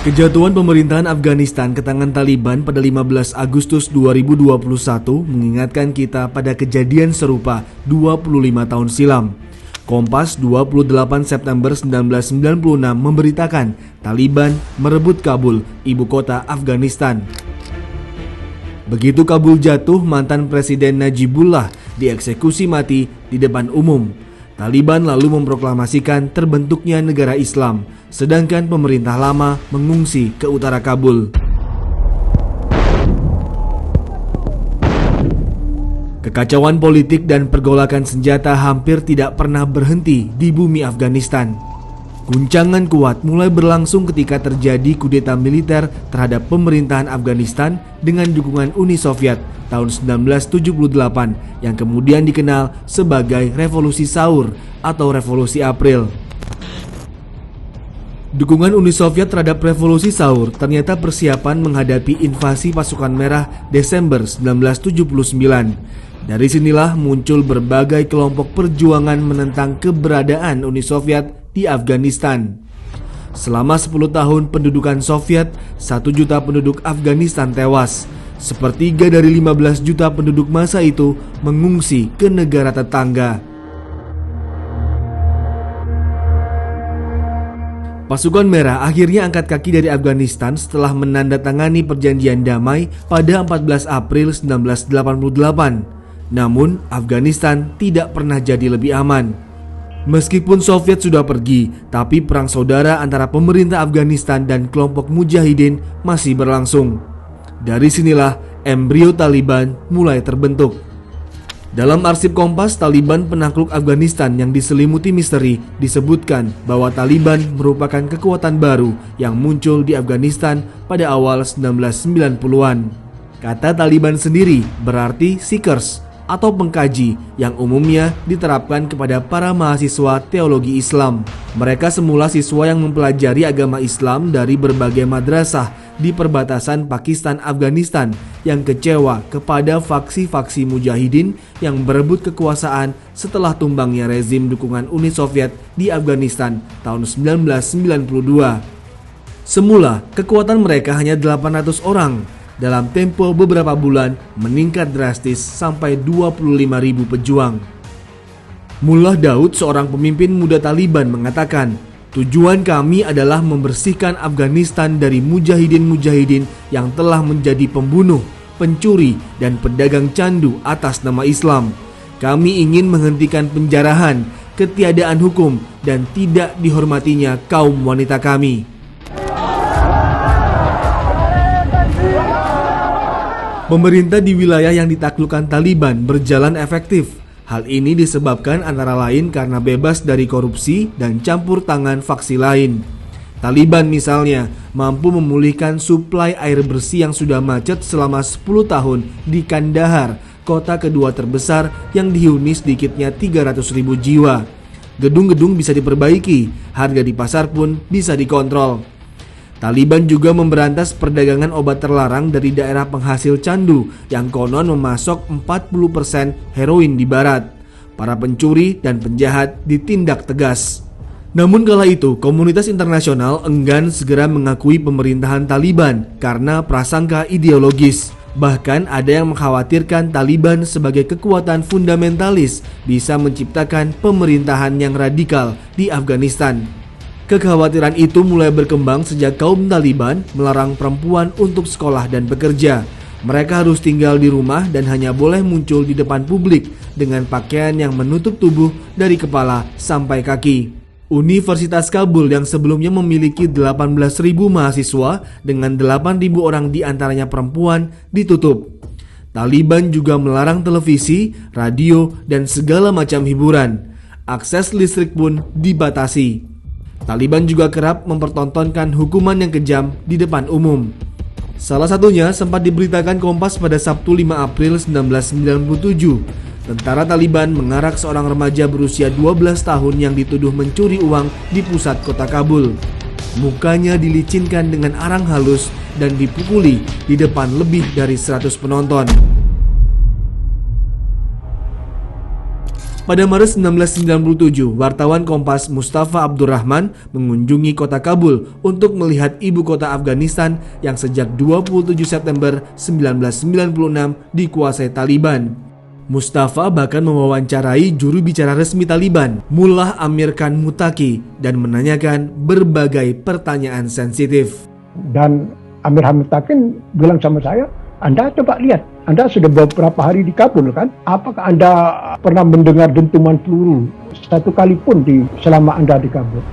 Kejatuhan pemerintahan Afghanistan ke tangan Taliban pada 15 Agustus 2021 mengingatkan kita pada kejadian serupa 25 tahun silam. Kompas 28 September 1996 memberitakan Taliban merebut Kabul, ibu kota Afghanistan. Begitu Kabul jatuh, mantan Presiden Najibullah dieksekusi mati di depan umum. Taliban lalu memproklamasikan terbentuknya negara Islam, sedangkan pemerintah lama mengungsi ke utara Kabul. Kekacauan politik dan pergolakan senjata hampir tidak pernah berhenti di bumi Afghanistan. Guncangan kuat mulai berlangsung ketika terjadi kudeta militer terhadap pemerintahan Afghanistan dengan dukungan Uni Soviet tahun 1978 yang kemudian dikenal sebagai Revolusi Saur atau Revolusi April. Dukungan Uni Soviet terhadap Revolusi Saur ternyata persiapan menghadapi invasi pasukan merah Desember 1979. Dari sinilah muncul berbagai kelompok perjuangan menentang keberadaan Uni Soviet di Afghanistan. Selama 10 tahun pendudukan Soviet, 1 juta penduduk Afghanistan tewas. Sepertiga dari 15 juta penduduk masa itu mengungsi ke negara tetangga. Pasukan Merah akhirnya angkat kaki dari Afghanistan setelah menandatangani perjanjian damai pada 14 April 1988. Namun, Afghanistan tidak pernah jadi lebih aman. Meskipun Soviet sudah pergi, tapi perang saudara antara pemerintah Afghanistan dan kelompok mujahidin masih berlangsung. Dari sinilah embrio Taliban mulai terbentuk. Dalam arsip Kompas, Taliban penakluk Afghanistan yang diselimuti misteri disebutkan bahwa Taliban merupakan kekuatan baru yang muncul di Afghanistan pada awal 1990-an. Kata Taliban sendiri berarti seekers atau pengkaji yang umumnya diterapkan kepada para mahasiswa teologi Islam. Mereka semula siswa yang mempelajari agama Islam dari berbagai madrasah di perbatasan Pakistan-Afghanistan yang kecewa kepada faksi-faksi mujahidin yang berebut kekuasaan setelah tumbangnya rezim dukungan Uni Soviet di Afghanistan tahun 1992. Semula, kekuatan mereka hanya 800 orang. Dalam tempo beberapa bulan meningkat drastis sampai 25.000 pejuang. Mullah Daud, seorang pemimpin muda Taliban, mengatakan, "Tujuan kami adalah membersihkan Afghanistan dari mujahidin-mujahidin yang telah menjadi pembunuh, pencuri, dan pedagang candu atas nama Islam. Kami ingin menghentikan penjarahan, ketiadaan hukum, dan tidak dihormatinya kaum wanita kami." Pemerintah di wilayah yang ditaklukkan Taliban berjalan efektif. Hal ini disebabkan antara lain karena bebas dari korupsi dan campur tangan faksi lain. Taliban misalnya mampu memulihkan suplai air bersih yang sudah macet selama 10 tahun di Kandahar, kota kedua terbesar yang dihuni sedikitnya 300.000 jiwa. Gedung-gedung bisa diperbaiki, harga di pasar pun bisa dikontrol. Taliban juga memberantas perdagangan obat terlarang dari daerah penghasil candu yang konon memasok 40% heroin di barat. Para pencuri dan penjahat ditindak tegas. Namun kala itu, komunitas internasional enggan segera mengakui pemerintahan Taliban karena prasangka ideologis. Bahkan ada yang mengkhawatirkan Taliban sebagai kekuatan fundamentalis bisa menciptakan pemerintahan yang radikal di Afghanistan. Kekhawatiran itu mulai berkembang sejak kaum Taliban melarang perempuan untuk sekolah dan bekerja. Mereka harus tinggal di rumah dan hanya boleh muncul di depan publik dengan pakaian yang menutup tubuh dari kepala sampai kaki. Universitas Kabul yang sebelumnya memiliki 18.000 mahasiswa dengan 8.000 orang diantaranya perempuan ditutup. Taliban juga melarang televisi, radio, dan segala macam hiburan. Akses listrik pun dibatasi. Taliban juga kerap mempertontonkan hukuman yang kejam di depan umum. Salah satunya sempat diberitakan Kompas pada Sabtu 5 April 1997. Tentara Taliban mengarak seorang remaja berusia 12 tahun yang dituduh mencuri uang di pusat kota Kabul. Mukanya dilicinkan dengan arang halus dan dipukuli di depan lebih dari 100 penonton. Pada Maret 1997, wartawan Kompas Mustafa Abdurrahman mengunjungi kota Kabul untuk melihat ibu kota Afghanistan yang sejak 27 September 1996 dikuasai Taliban. Mustafa bahkan mewawancarai juru bicara resmi Taliban, Mullah Amir Khan Muttaqi, dan menanyakan berbagai pertanyaan sensitif. Dan Amir Khan Muttaqi bilang sama saya, Anda coba lihat, Anda sudah beberapa hari di Kabul kan? Apakah Anda pernah mendengar dentuman peluru satu kali pun selama Anda di Kabul?